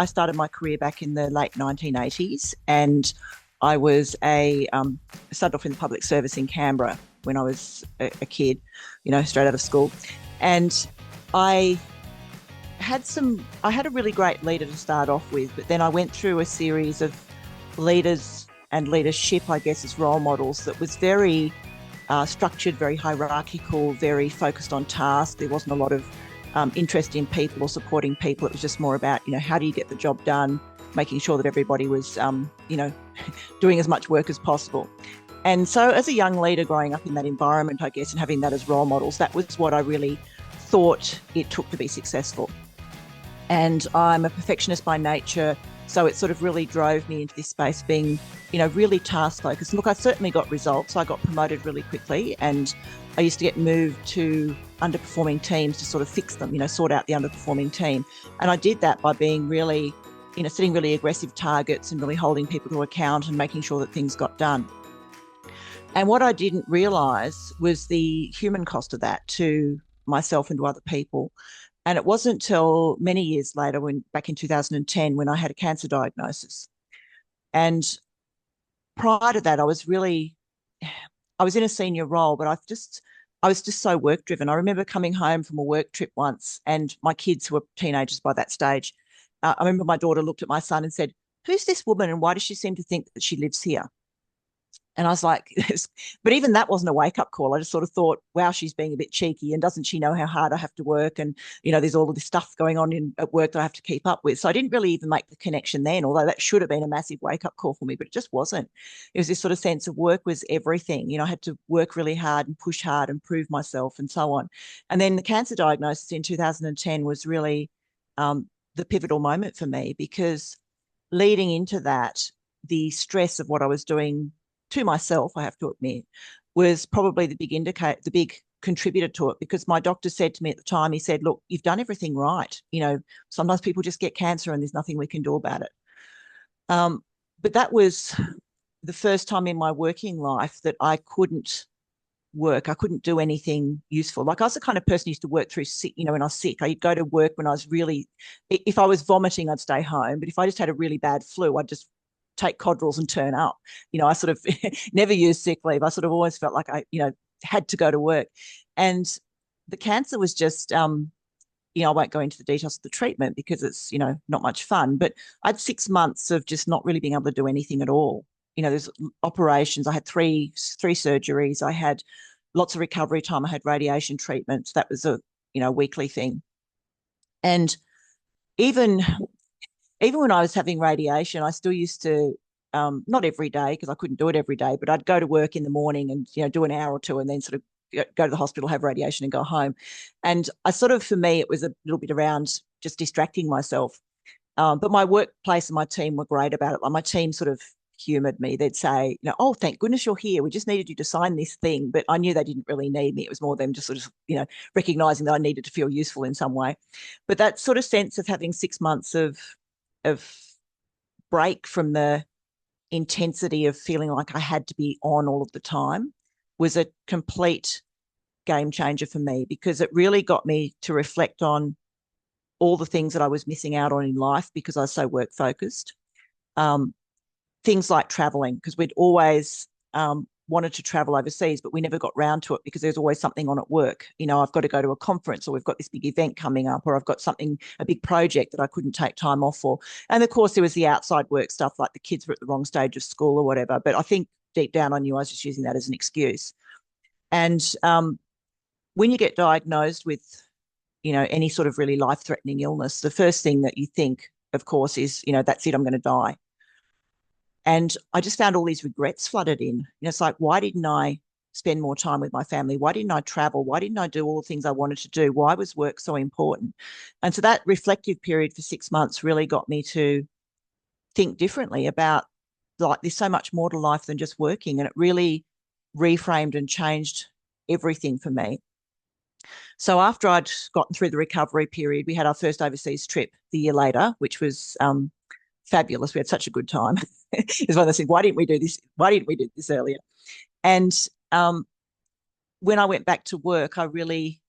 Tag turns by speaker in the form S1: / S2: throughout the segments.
S1: I started my career back in the late 1980s, and I started off in the public service in Canberra when I was a kid, straight out of school. And I I had a really great leader to start off with, but then I went through a series of leaders and leadership, I guess, as role models that was very structured, very hierarchical, very focused on task. There wasn't a lot of interest in people or supporting people. It was just more about, how do you get the job done, making sure that everybody was, doing as much work as possible. And so as a young leader growing up in that environment, I guess, and having that as role models, that was what I really thought it took to be successful. And I'm a perfectionist by nature. So it sort of really drove me into this space being, really task focused. Look, I certainly got results. I got promoted really quickly, and I used to get moved to underperforming teams to sort of fix them, sort out the underperforming team. And I did that by being really, setting really aggressive targets and really holding people to account and making sure that things got done. And what I didn't realise was the human cost of that to myself and to other people. And it wasn't until many years later, back in 2010, when I had a cancer diagnosis. And prior to that, I was in a senior role, but I was just so work driven. I remember coming home from a work trip once, and my kids, who were teenagers by that stage, I remember my daughter looked at my son and said, "Who's this woman, and why does she seem to think that she lives here?" And I was like, but even that wasn't a wake up call. I just sort of thought, wow, she's being a bit cheeky, and doesn't she know how hard I have to work? And, there's all of this stuff going on at work that I have to keep up with. So I didn't really even make the connection then, although that should have been a massive wake up call for me, but it just wasn't. It was this sort of sense of work was everything. I had to work really hard and push hard and prove myself and so on. And then the cancer diagnosis in 2010 was really the pivotal moment for me, because leading into that, the stress of what I was doing to myself, I have to admit, was probably the big contributor to it, because my doctor said to me at the time, he said, "Look, you've done everything right. Sometimes people just get cancer and there's nothing we can do about it." But that was the first time in my working life that I couldn't work. I couldn't do anything useful. Like, I was the kind of person who used to work through sick, when I was sick. I'd go to work when I was really, if I was vomiting, I'd stay home. But if I just had a really bad flu, I'd just take Codrils and turn up. I sort of never used sick leave. I sort of always felt like I, had to go to work. And the cancer was just, I won't go into the details of the treatment because it's, not much fun, but I had 6 months of just not really being able to do anything at all. There's operations. I had three surgeries. I had lots of recovery time. I had radiation treatments. That was a, weekly thing. And even when I was having radiation, I still used to, not every day because I couldn't do it every day, but I'd go to work in the morning and, do an hour or two and then sort of go to the hospital, have radiation and go home. And for me, it was a little bit around just distracting myself. But my workplace and my team were great about it. Like, my team sort of humoured me. They'd say, "Oh, thank goodness you're here. We just needed you to sign this thing." But I knew they didn't really need me. It was more them just sort of, recognising that I needed to feel useful in some way. But that sort of sense of having 6 months of break from the intensity of feeling like I had to be on all of the time was a complete game changer for me, because it really got me to reflect on all the things that I was missing out on in life because I was so work focused. Things like traveling, because we'd always wanted to travel overseas, but we never got round to it because there's always something on at work. I've got to go to a conference, or we've got this big event coming up, or I've got a big project that I couldn't take time off for. And of course, there was the outside work stuff, like the kids were at the wrong stage of school or whatever. But I think deep down I knew I was just using that as an excuse. And when you get diagnosed with, any sort of really life-threatening illness, the first thing that you think, of course, is, that's it, I'm going to die. And I just found all these regrets flooded in. It's like, why didn't I spend more time with my family? Why didn't I travel? Why didn't I do all the things I wanted to do? Why was work so important? And so that reflective period for 6 months really got me to think differently about, like, there's so much more to life than just working. And it really reframed and changed everything for me. So after I'd gotten through the recovery period, we had our first overseas trip the year later, which was fabulous. We had such a good time. It's one of those things, why didn't we do this? Why didn't we do this earlier? And when I went back to work, I really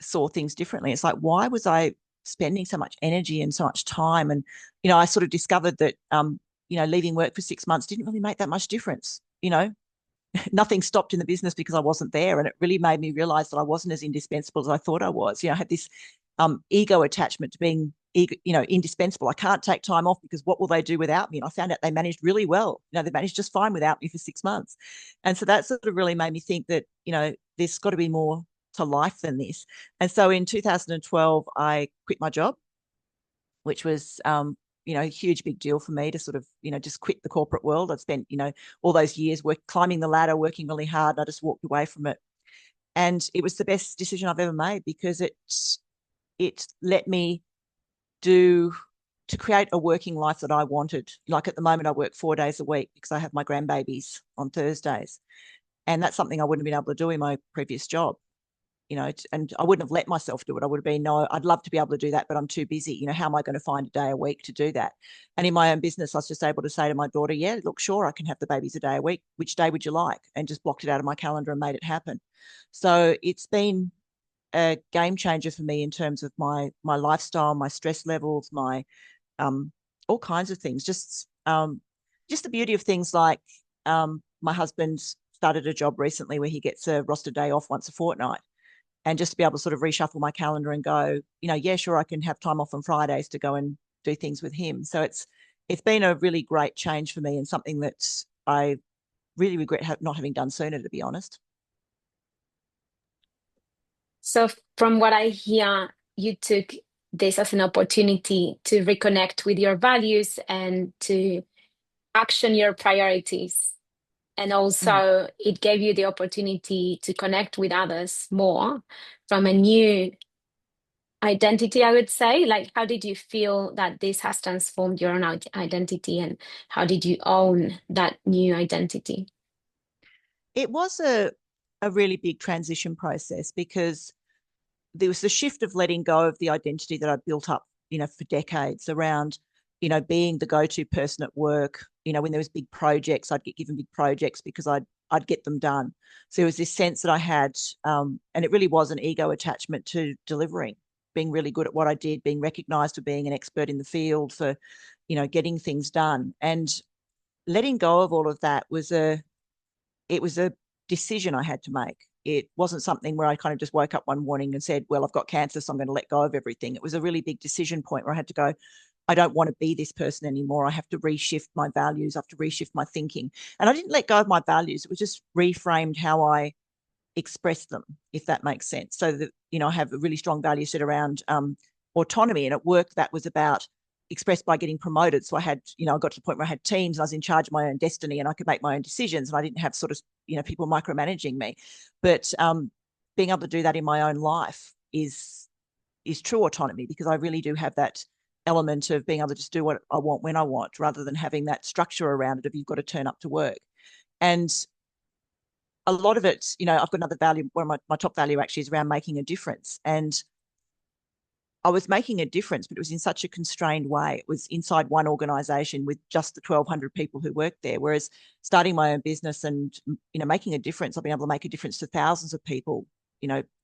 S1: saw things differently. It's like, why was I spending so much energy and so much time. And, I sort of discovered that, leaving work for 6 months didn't really make that much difference. Nothing stopped in the business because I wasn't there. And it really made me realize that I wasn't as indispensable as I thought I was. I had this ego attachment to being, indispensable. I can't take time off because what will they do without me? And I found out they managed really well. They managed just fine without me for 6 months. And so that sort of really made me think that, there's got to be more to life than this. And so in 2012, I quit my job, which was, a huge big deal for me to sort of, just quit the corporate world. I'd spent, all those years climbing the ladder, working really hard, and I just walked away from it. And it was the best decision I've ever made because it let me to create a working life that I wanted. Like at the moment, I work 4 days a week because I have my grandbabies on Thursdays. And that's something I wouldn't have been able to do in my previous job. And I wouldn't have let myself do it. I would have been, no, I'd love to be able to do that, but I'm too busy. How am I going to find a day a week to do that? And in my own business, I was just able to say to my daughter, yeah, look, sure, I can have the babies a day a week. Which day would you like? And just blocked it out of my calendar and made it happen. So it's been a game changer for me in terms of my lifestyle, my stress levels, my all kinds of things. Just the beauty of things like my husband's started a job recently where he gets a roster day off once a fortnight, and just to be able to sort of reshuffle my calendar and go, yeah, sure, I can have time off on Fridays to go and do things with him. So it's been a really great change for me and something that I really regret not having done sooner, to be honest.
S2: So from what I hear, you took this as an opportunity to reconnect with your values and to action your priorities. And
S1: Mm.
S2: also, it gave you the opportunity to connect with others more from a new identity, I would say. Like, how did you feel that this has transformed your own identity, and how did you own that new identity?
S1: It was a really big transition process because there was the shift of letting go of the identity that I built up, for decades around, being the go-to person at work. When there was big projects, I'd get given big projects because I'd get them done. So it was this sense that I had, and it really was an ego attachment to delivering, being really good at what I did, being recognised for being an expert in the field, for, getting things done. And letting go of all of that was a decision I had to make. It wasn't something where I kind of just woke up one morning and said, well, I've got cancer, so I'm going to let go of everything. It was a really big decision point where I had to go, I don't want to be this person anymore. I have to reshift my values. I have to reshift my thinking. And I didn't let go of my values. It was just reframed how I express them, if that makes sense. So that, I have a really strong value set around autonomy. And at work, that was about expressed by getting promoted. So I had, I got to the point where I had teams and I was in charge of my own destiny and I could make my own decisions and I didn't have sort of, people micromanaging me. But being able to do that in my own life is true autonomy, because I really do have that element of being able to just do what I want when I want, rather than having that structure around it of you've got to turn up to work. And a lot of it, I've got another value, one of my top value actually is around making a difference. And I was making a difference, but it was in such a constrained way. It was inside one organization with just the 1,200 people who worked there. Whereas starting my own business and, making a difference, I've been able to make a difference to thousands of people,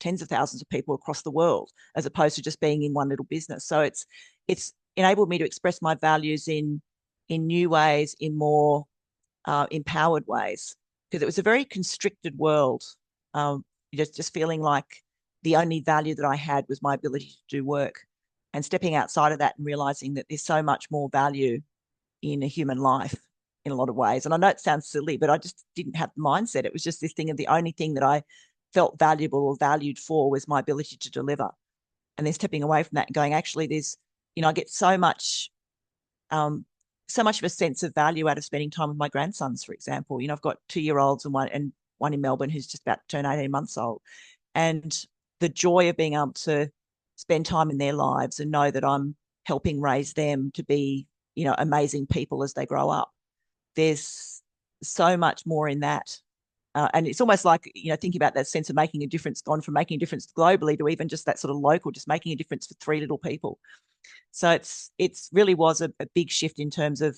S1: tens of thousands of people across the world, as opposed to just being in one little business. So it's enabled me to express my values in new ways, in more empowered ways, because it was a very constricted world. Just feeling like the only value that I had was my ability to do work, and stepping outside of that and realizing that there's so much more value in a human life in a lot of ways. And I know it sounds silly, but I just didn't have the mindset. It was just this thing of the only thing that I felt valuable or valued for was my ability to deliver. And then stepping away from that and going, actually, I get um, so much of a sense of value out of spending time with my grandsons, for example. I've got 2-year-olds and one in Melbourne who's just about to turn 18 months old. And the joy of being able to spend time in their lives and know that I'm helping raise them to be, amazing people as they grow up. There's so much more in that. And it's almost like, thinking about that sense of making a difference, gone from making a difference globally to even just that sort of local, just making a difference for 3 little people. So it's really was a big shift in terms of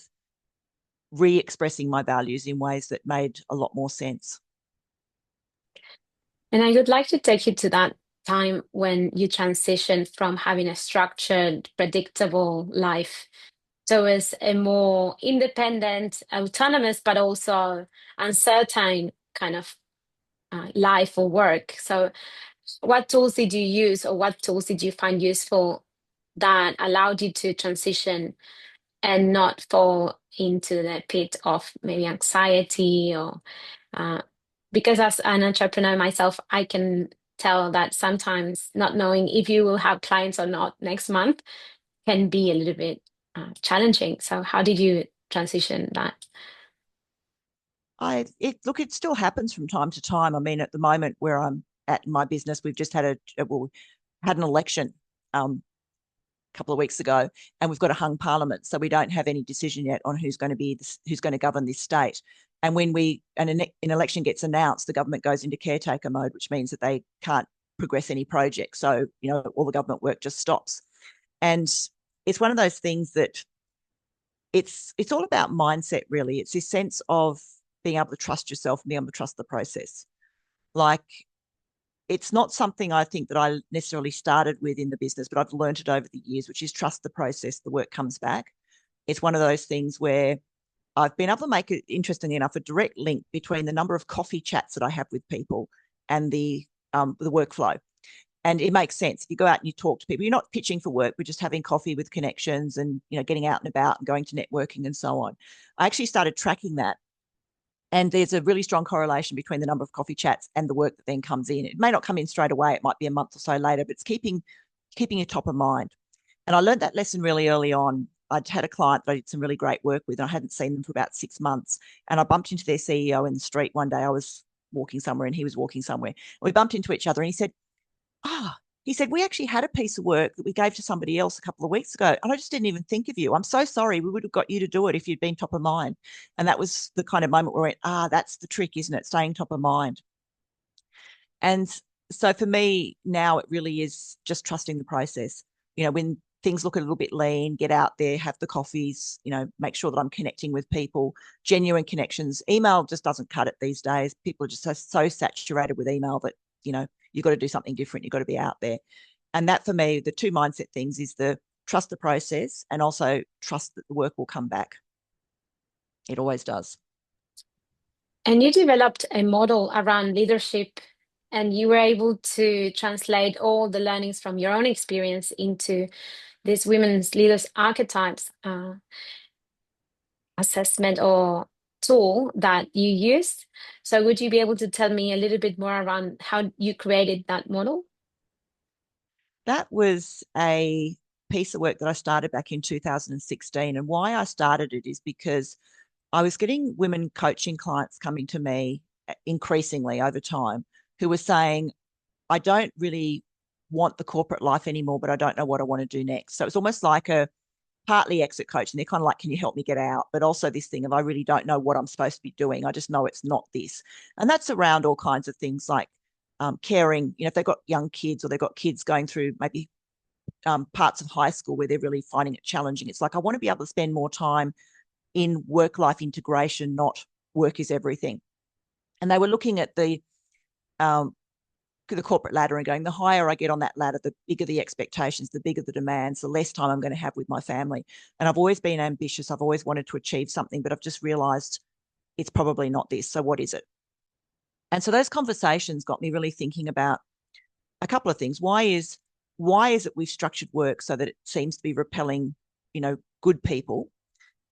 S1: re-expressing my values in ways that made a lot more sense.
S2: And I would like to take you to that time when you transition from having a structured, predictable life towards a more independent, autonomous, but also uncertain kind of life or work. So, what tools did you use, or what tools did you find useful that allowed you to transition and not fall into the pit of maybe anxiety or uh, because as an entrepreneur myself, I can tell that sometimes not knowing if you will have clients or not next month can be a little bit challenging. So how did you transition that?
S1: It still happens from time to time. I mean, at the moment where I'm at in my business, we've just had an election a couple of weeks ago, and we've got a hung parliament, so we don't have any decision yet on who's going to govern this state. And when an election gets announced, the government goes into caretaker mode, which means that they can't progress any projects. So all the government work just stops, and it's one of those things that it's all about mindset, really. It's this sense of being able to trust yourself and being able to trust the process. Like, it's not something I think that I necessarily started with in the business, but I've learned it over the years, which is trust the process, the work comes back. It's one of those things where I've been able to make it, interestingly enough, a direct link between the number of coffee chats that I have with people and the workflow. And it makes sense. If you go out and you talk to people, you're not pitching for work, we're just having coffee with connections and getting out and about and going to networking and so on. I actually started tracking that. And there's a really strong correlation between the number of coffee chats and the work that then comes in. It may not come in straight away. It might be a month or so later, but it's keeping it top of mind. And I learned that lesson really early on. I'd had a client that I did some really great work with, and I hadn't seen them for about 6 months. And I bumped into their CEO in the street one day. I was walking somewhere and he was walking somewhere. We bumped into each other and he said, he said, we actually had a piece of work that we gave to somebody else a couple of weeks ago, and I just didn't even think of you. I'm so sorry. We would have got you to do it if you'd been top of mind. And that was the kind of moment where we went, that's the trick, isn't it? Staying top of mind. And so for me now, it really is just trusting the process. When things look a little bit lean, get out there, have the coffees, make sure that I'm connecting with people, genuine connections. Email just doesn't cut it these days. People are just so saturated with email that, you've got to do something different. You've got to be out there. And that for me, the two mindset things is the trust the process and also trust that the work will come back. It always does.
S2: And you developed a model around leadership, and you were able to translate all the learnings from your own experience into this women's leaders archetypes assessment or tool that you used. So would you be able to tell me a little bit more around how you created that model?
S1: That was a piece of work that I started back in 2016. And why I started it is because I was getting women coaching clients coming to me increasingly over time who were saying, I don't really want the corporate life anymore, but I don't know what I want to do next. So it's almost like a partly exit coach. And they're kind of like, can you help me get out? But also this thing of, I really don't know what I'm supposed to be doing. I just know it's not this. And that's around all kinds of things like caring, if they've got young kids or they've got kids going through maybe parts of high school where they're really finding it challenging. It's like, I want to be able to spend more time in work-life integration, not work is everything. And they were looking at the corporate ladder and going, the higher I get on that ladder, the bigger the expectations, the bigger the demands, the less time I'm going to have with my family. And I've always been ambitious. I've always wanted to achieve something, but I've just realized it's probably not this. So what is it? And so those conversations got me really thinking about a couple of things. Why is it we've structured work so that it seems to be repelling, good people?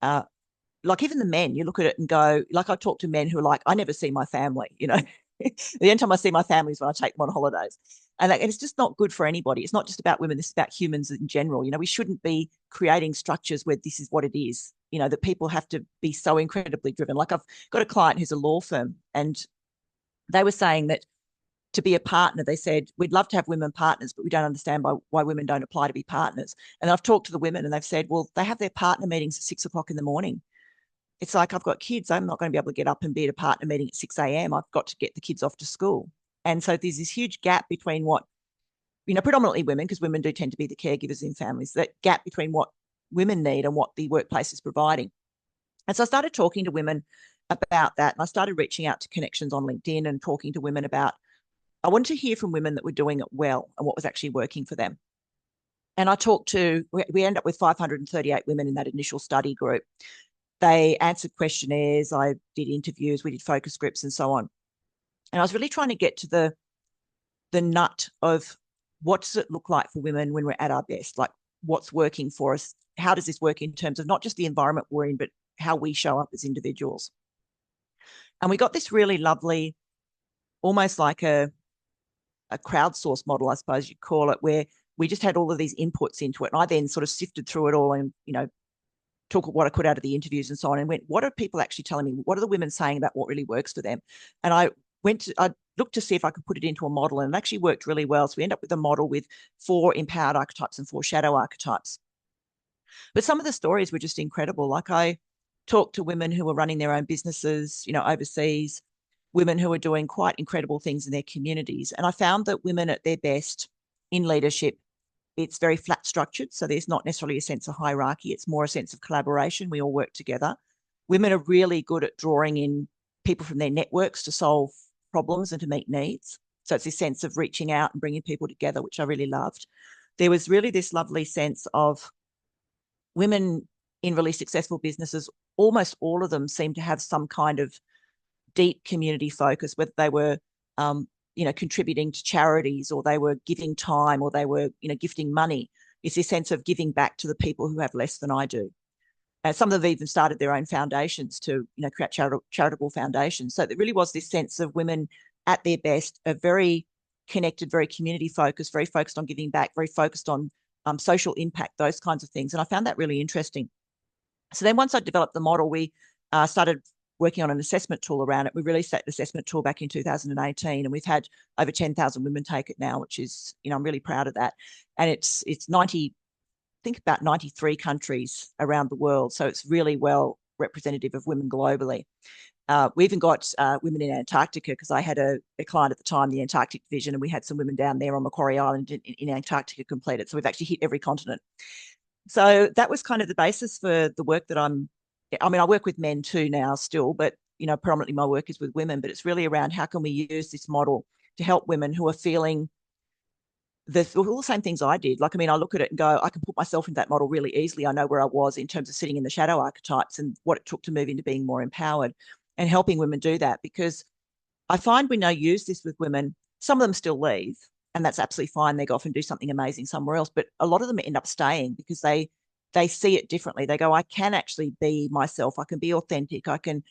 S1: Like even the men, you look at it and go, like I talk to men who are like, I never see my family, the only time I see my family is when I take them on holidays. And it's just not good for anybody. It's not just about women. This is about humans in general. We shouldn't be creating structures where this is what it is, that people have to be so incredibly driven. Like I've got a client who's a law firm, and they were saying that to be a partner, they said, we'd love to have women partners, but we don't understand why women don't apply to be partners. And I've talked to the women and they've said, well, they have their partner meetings at 6 o'clock in the morning. It's like, I've got kids. I'm not going to be able to get up and be at a partner meeting at 6 a.m. I've got to get the kids off to school. And so there's this huge gap between what, predominantly women, because women do tend to be the caregivers in families, that gap between what women need and what the workplace is providing. And so I started talking to women about that. And I started reaching out to connections on LinkedIn and talking to women about I wanted to hear from women that were doing it well and what was actually working for them. And I talked to, we ended up with 538 women in that initial study group. They answered questionnaires, I did interviews, we did focus groups and so on. And I was really trying to get to the nut of what does it look like for women when we're at our best? Like what's working for us? How does this work in terms of not just the environment we're in, but how we show up as individuals? And we got this really lovely, almost like a crowdsourced model, I suppose you'd call it, where we just had all of these inputs into it. And I then sort of sifted through it all and, took what I could out of the interviews and so on and went, what are people actually telling me? What are the women saying about what really works for them? And I looked to see if I could put it into a model, and it actually worked really well. So we end up with a model with 4 empowered archetypes and 4 shadow archetypes. But some of the stories were just incredible. Like I talked to women who were running their own businesses, overseas, women who are doing quite incredible things in their communities. And I found that women at their best in leadership, it's very flat structured. So there's not necessarily a sense of hierarchy. It's more a sense of collaboration. We all work together. Women are really good at drawing in people from their networks to solve problems and to meet needs. So it's this sense of reaching out and bringing people together, which I really loved. There was really this lovely sense of women in really successful businesses. Almost all of them seem to have some kind of deep community focus, whether they were, contributing to charities or they were giving time or they were, gifting money. It's this sense of giving back to the people who have less than I do. Some of them have even started their own foundations to, create charitable foundations. So there really was this sense of women at their best, are very connected, very community focused, very focused on giving back, very focused on social impact, those kinds of things. And I found that really interesting. So then once I developed the model, we started working on an assessment tool around it. We released that assessment tool back in 2018, and we've had over 10,000 women take it now, which is, I'm really proud of that. And it's 90, I think about 93 countries around the world. So it's really well representative of women globally. We even got women in Antarctica, because I had a client at the time, the Antarctic Division, and we had some women down there on Macquarie Island in Antarctica completed. So we've actually hit every continent. So that was kind of the basis for the work that I work with men too now still, but, predominantly my work is with women, but it's really around how can we use this model to help women who are feeling all the same things I did. Like, I look at it and go, I can put myself in that model really easily. I know where I was in terms of sitting in the shadow archetypes and what it took to move into being more empowered and helping women do that. Because I find when I use this with women, some of them still leave, and that's absolutely fine. They go off and do something amazing somewhere else. But a lot of them end up staying because they see it differently. They go, I can actually be myself. I can be authentic. I can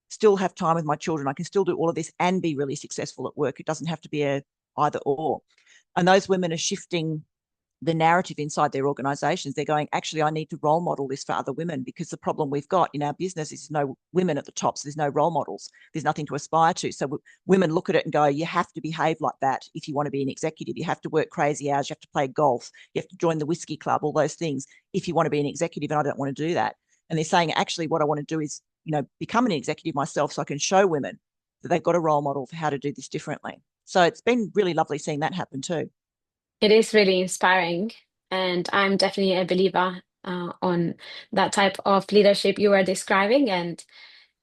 S1: still have time with my children. I can still do all of this and be really successful at work. It doesn't have to be a either or. And those women are shifting the narrative inside their organizations. They're going, actually, I need to role model this for other women, because the problem we've got in our business is no women at the top. So there's no role models. There's nothing to aspire to. So women look at it and go, you have to behave like that if you want to be an executive. You have to work crazy hours. You have to play golf. You have to join the whiskey club, all those things if you want to be an executive. And I don't want to do that. And they're saying, actually, what I want to do is, become an executive myself so I can show women that they've got a role model for how to do this differently. So it's been really lovely seeing that happen too.
S2: It is really inspiring, and I'm definitely a believer on that type of leadership you were describing, and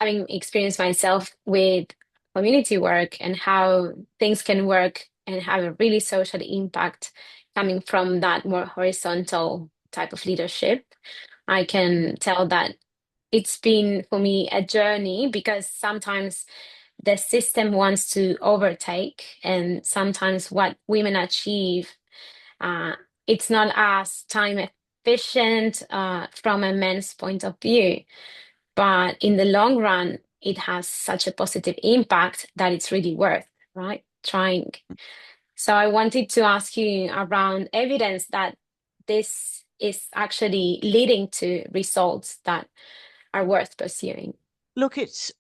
S2: having experienced myself with community work and how things can work and have a really social impact coming from that more horizontal type of leadership. I can tell that it's been for me a journey, because sometimes the system wants to overtake, and sometimes what women achieve, uh, it's not as time efficient from a men's point of view, but in the long run, it has such a positive impact that it's really worth, right, trying. So I wanted to ask you around evidence that this is actually leading to results that are worth pursuing.
S1: Look, this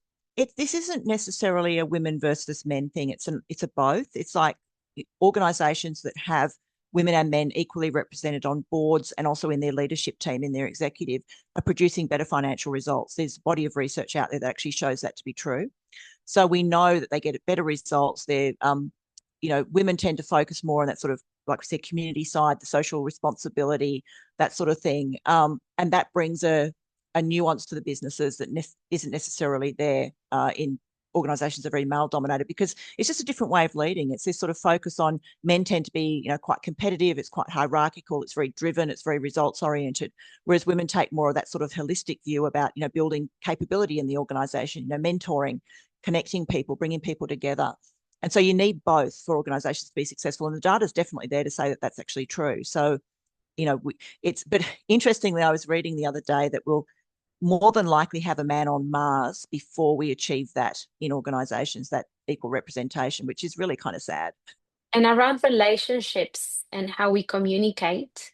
S1: isn't necessarily a women versus men thing. It's a both. It's like organizations that have women and men equally represented on boards and also in their leadership team, in their executive, are producing better financial results. There's a body of research out there that actually shows that to be true. So we know that they get better results. They're, women tend to focus more on that sort of, like we said, community side, the social responsibility, that sort of thing. And that brings a nuance to the businesses that isn't necessarily there in organizations are very male dominated, because it's just a different way of leading. It's this sort of focus on men tend to be, quite competitive. It's quite hierarchical. It's very driven. It's very results oriented. Whereas women take more of that sort of holistic view about, building capability in the organization, mentoring, connecting people, bringing people together. And so you need both for organizations to be successful. And the data is definitely there to say that that's actually true. So, but interestingly, I was reading the other day that we'll more than likely have a man on Mars before we achieve that in organizations, that equal representation, which is really kind of sad.
S2: And around relationships and how we communicate,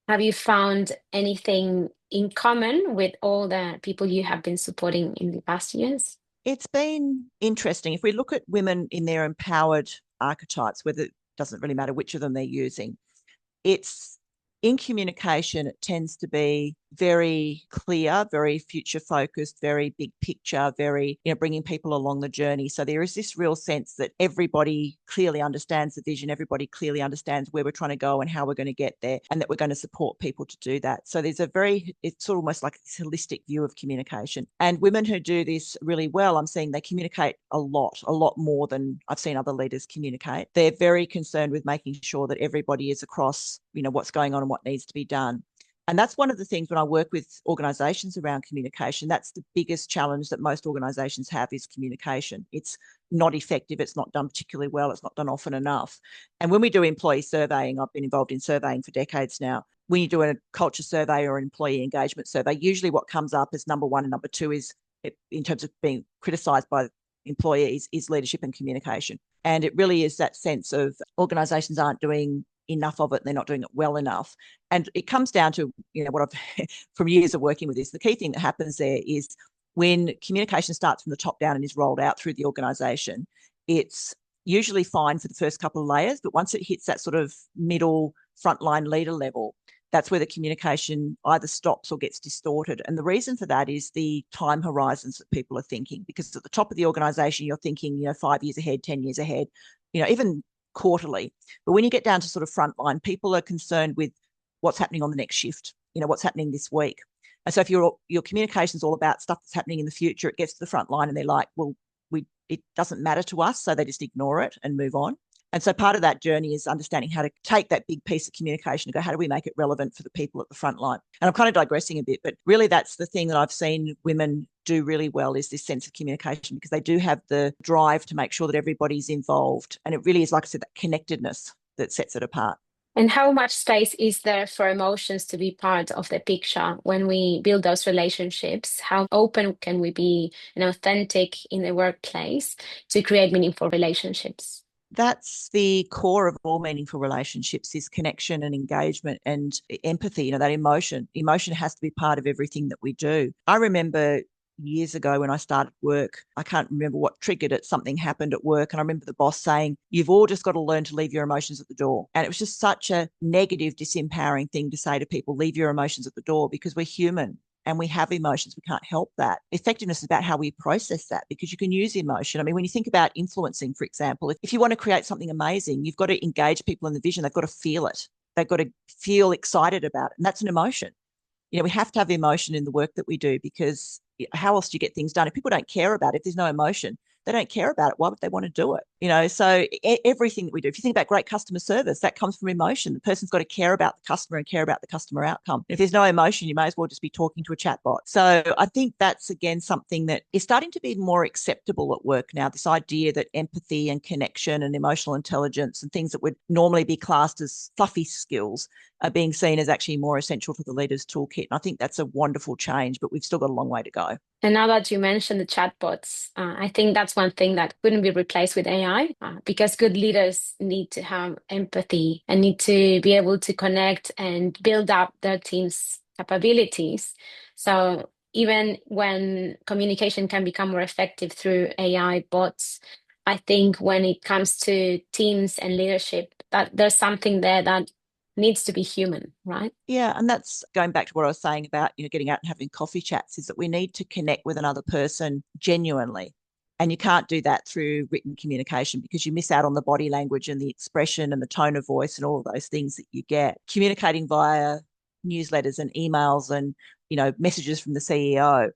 S2: have you found anything in common with all the people you have been supporting in the past years?
S1: It's been interesting. If we look at women in their empowered archetypes, whether it doesn't really matter which of them they're using, it's in communication, it tends to be very clear, very future focused, very big picture, very, bringing people along the journey. So there is this real sense that everybody clearly understands the vision, everybody clearly understands where we're trying to go and how we're going to get there, and that we're going to support people to do that. So there's it's sort of almost like this holistic view of communication. And women who do this really well, I'm seeing they communicate a lot more than I've seen other leaders communicate. They're very concerned with making sure that everybody is across, what's going on and what needs to be done. And that's one of the things when I work with organizations around communication, that's the biggest challenge that most organizations have, is communication. It's not effective. It's not done particularly well. It's not done often enough. And when we do employee surveying, I've been involved in surveying for decades now. When you do a culture survey or an employee engagement survey, usually what comes up as number one and number two is, in terms of being criticised by employees, is leadership and communication. And it really is that sense of organizations aren't doing enough of it and they're not doing it well enough. And it comes down to, what I've from years of working with this, the key thing that happens there is when communication starts from the top down and is rolled out through the organization, it's usually fine for the first couple of layers, but once it hits that sort of middle frontline leader level, that's where the communication either stops or gets distorted. And the reason for that is the time horizons that people are thinking, because at the top of the organization, you're thinking, 5 years ahead, 10 years ahead, even quarterly. But when you get down to sort of frontline, people are concerned with what's happening on the next shift, what's happening this week. And so if your communication is all about stuff that's happening in the future, it gets to the front line and they're like, well, it doesn't matter to us. So they just ignore it and move on. And so part of that journey is understanding how to take that big piece of communication and go, how do we make it relevant for the people at the front line? And I'm kind of digressing a bit, but really that's the thing that I've seen women do really well, is this sense of communication, because they do have the drive to make sure that everybody's involved. And it really is, like I said, that connectedness that sets it apart.
S2: And how much space is there for emotions to be part of the picture when we build those relationships? How open can we be and authentic in the workplace to create meaningful relationships?
S1: That's the core of all meaningful relationships, is connection and engagement and empathy, that emotion. Emotion has to be part of everything that we do. I remember years ago when I started work, I can't remember what triggered it. Something happened at work. And I remember the boss saying, you've all just got to learn to leave your emotions at the door. And it was just such a negative, disempowering thing to say to people, leave your emotions at the door, because we're human and we have emotions. We can't help that. Effectiveness is about how we process that, because you can use emotion. I mean, when you think about influencing, for example, if you want to create something amazing, you've got to engage people in the vision. They've got to feel it. They've got to feel excited about it. And that's an emotion. We have to have emotion in the work that we do, because how else do you get things done? If people don't care about it, if there's no emotion, they don't care about it. Why would they want to do it? So everything that we do, if you think about great customer service, that comes from emotion. The person's got to care about the customer and care about the customer outcome. If there's no emotion, you may as well just be talking to a chatbot. So I think that's, again, something that is starting to be more acceptable at work now, this idea that empathy and connection and emotional intelligence and things that would normally be classed as fluffy skills are being seen as actually more essential for the leader's toolkit. And I think that's a wonderful change, but we've still got a long way to go.
S2: And now that you mentioned the chatbots, I think that's one thing that couldn't be replaced with AI, because good leaders need to have empathy and need to be able to connect and build up their team's capabilities. So even when communication can become more effective through AI bots, I think when it comes to teams and leadership, that there's something there that needs to be human, right?
S1: Yeah, and that's going back to what I was saying about, getting out and having coffee chats, is that we need to connect with another person genuinely. And you can't do that through written communication, because you miss out on the body language and the expression and the tone of voice and all of those things that you get. Communicating via newsletters and emails and, messages from the CEO,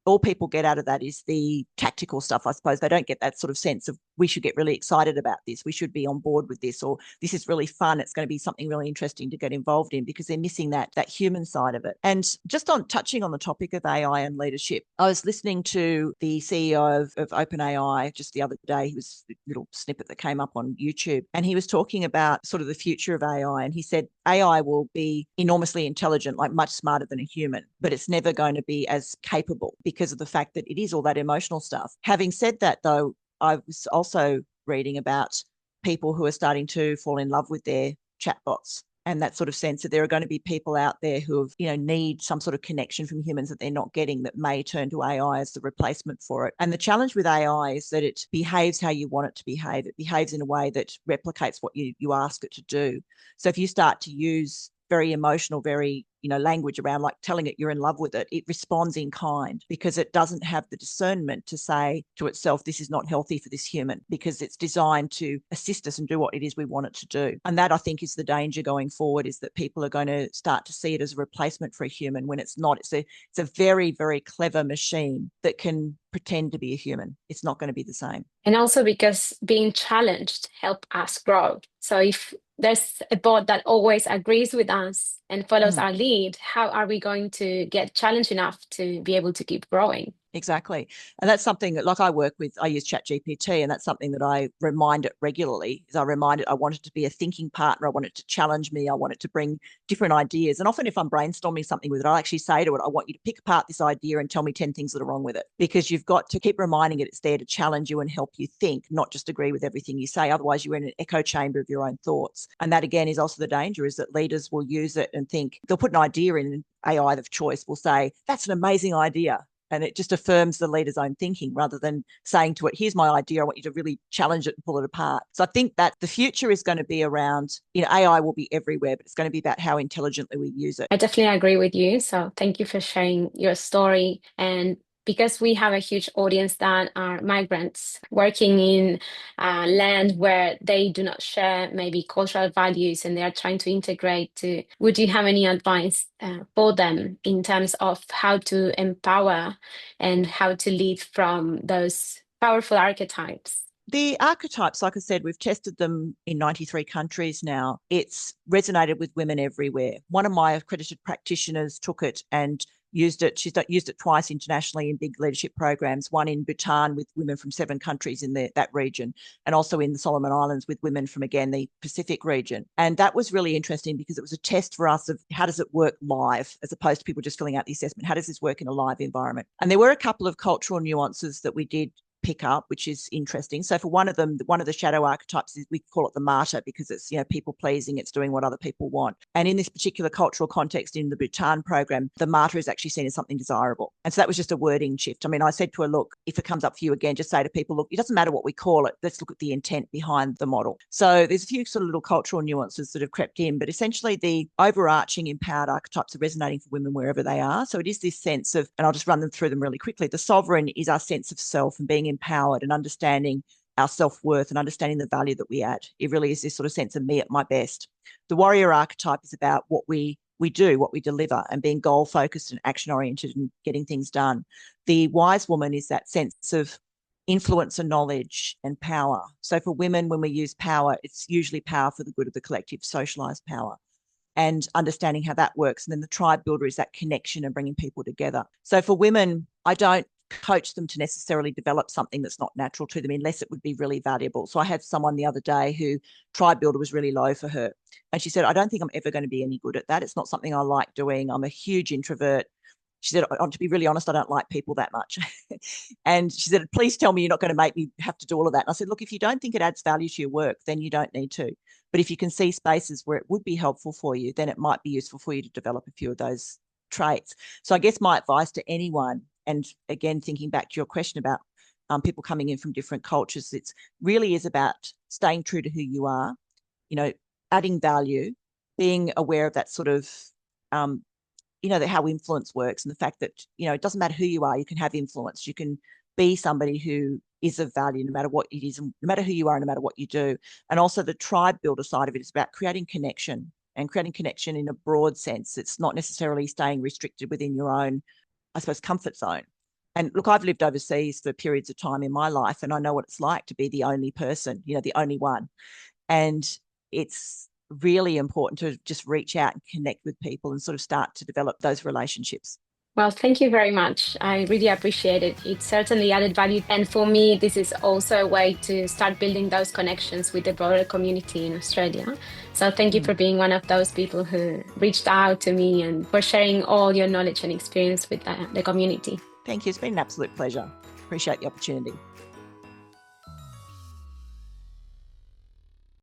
S1: all people get out of that is the tactical stuff, I suppose. They don't get that sort of sense of we should get really excited about this. We should be on board with this, or this is really fun. It's going to be something really interesting to get involved in, because they're missing that human side of it. And just on touching on the topic of AI and leadership, I was listening to the CEO of OpenAI just the other day. He was a little snippet that came up on YouTube, and he was talking about sort of the future of AI. And he said AI will be enormously intelligent, like much smarter than a human, but it's never going to be as capable because of the fact that it is all that emotional stuff. Having said that, though, I was also reading about people who are starting to fall in love with their chatbots, and that sort of sense that there are going to be people out there who have, need some sort of connection from humans that they're not getting, that may turn to AI as the replacement for it. And the challenge with AI is that it behaves how you want it to behave. It behaves in a way that replicates what you ask it to do. So if you start to use very emotional, very, language around like telling it you're in love with it, it responds in kind, because it doesn't have the discernment to say to itself, this is not healthy for this human, because it's designed to assist us and do what it is we want it to do. And that, I think, is the danger going forward, is that people are going to start to see it as a replacement for a human, when it's not. It's a very, very clever machine that can pretend to be a human. It's not going to be the same.
S2: And also because being challenged help us grow. So if there's a bot that always agrees with us and follows our lead, how are we going to get challenged enough to be able to keep growing?
S1: Exactly. And that's something that, like, I use ChatGPT, and that's something that I remind it regularly. Is I remind it I want it to be a thinking partner. I want it to challenge me. I want it to bring different ideas. And often if I'm brainstorming something with it, I'll actually say to it, I want you to pick apart this idea and tell me 10 things that are wrong with it. Because you've got to keep reminding it it's there to challenge you and help you think, not just agree with everything you say. Otherwise, you're in an echo chamber of your own thoughts. And that, again, is also the danger, is that leaders will use it and think they'll put an idea in, AI of choice will say, that's an amazing idea. And it just affirms the leader's own thinking, rather than saying to it, here's my idea, I want you to really challenge it and pull it apart. So I think that the future is going to be around, AI will be everywhere, but it's going to be about how intelligently we use it.
S2: I definitely agree with you. So thank you for sharing your story. And because we have a huge audience that are migrants working in land where they do not share maybe cultural values, and they are trying to integrate, would you have any advice for them in terms of how to empower and how to lead from those powerful archetypes?
S1: The archetypes, like I said, we've tested them in 93 countries now. It's resonated with women everywhere. One of my accredited practitioners took it and used it. She's used it twice internationally in big leadership programs, one in Bhutan with women from 7 countries in that region, and also in the Solomon Islands with women from, again, the Pacific region. And that was really interesting, because it was a test for us of how does it work live, as opposed to people just filling out the assessment. How does this work in a live environment? And there were a couple of cultural nuances that we did pick up, which is interesting. So for one of them, one of the shadow archetypes is, we call it the martyr, because it's, people pleasing, it's doing what other people want. And in this particular cultural context in the Bhutan program, the martyr is actually seen as something desirable. And so that was just a wording shift. I mean, I said to her, look, if it comes up for you again, just say to people, look, it doesn't matter what we call it, let's look at the intent behind the model. So there's a few sort of little cultural nuances that have crept in, but essentially the overarching empowered archetypes are resonating for women wherever they are. So it is this sense of, and I'll just run them through them really quickly. The sovereign is our sense of self and being empowered and understanding our self-worth and understanding the value that we add. It really is this sort of sense of me at my best. The warrior archetype is about what we do, what we deliver, and being goal-focused and action-oriented and getting things done. The wise woman is that sense of influence and knowledge and power. So for women, when we use power, it's usually power for the good of the collective, socialized power, and understanding how that works. And then the tribe builder is that connection and bringing people together. So for women, I don't coach them to necessarily develop something that's not natural to them, unless it would be really valuable. So I had someone the other day who tribe builder was really low for her. And she said, I don't think I'm ever going to be any good at that. It's not something I like doing. I'm a huge introvert. She said, to be really honest, I don't like people that much. And she said, please tell me you're not going to make me have to do all of that. And I said, look, if you don't think it adds value to your work, then you don't need to. But if you can see spaces where it would be helpful for you, then it might be useful for you to develop a few of those traits. So I guess my advice to anyone, and again, thinking back to your question about people coming in from different cultures, it's really is about staying true to who you are, adding value, being aware of that sort of, how influence works, and the fact that, it doesn't matter who you are, you can have influence. You can be somebody who is of value no matter what it is, no matter who you are, no matter what you do. And also the tribe builder side of it is about creating connection, and creating connection in a broad sense. It's not necessarily staying restricted within your own, I suppose, comfort zone. And look, I've lived overseas for periods of time in my life, and I know what it's like to be the only person, the only one. And it's really important to just reach out and connect with people and sort of start to develop those relationships.
S2: Well, thank you very much. I really appreciate it. It certainly added value. And for me, this is also a way to start building those connections with the broader community in Australia. So thank you for being one of those people who reached out to me and for sharing all your knowledge and experience with the community.
S1: Thank you. It's been an absolute pleasure. Appreciate the opportunity.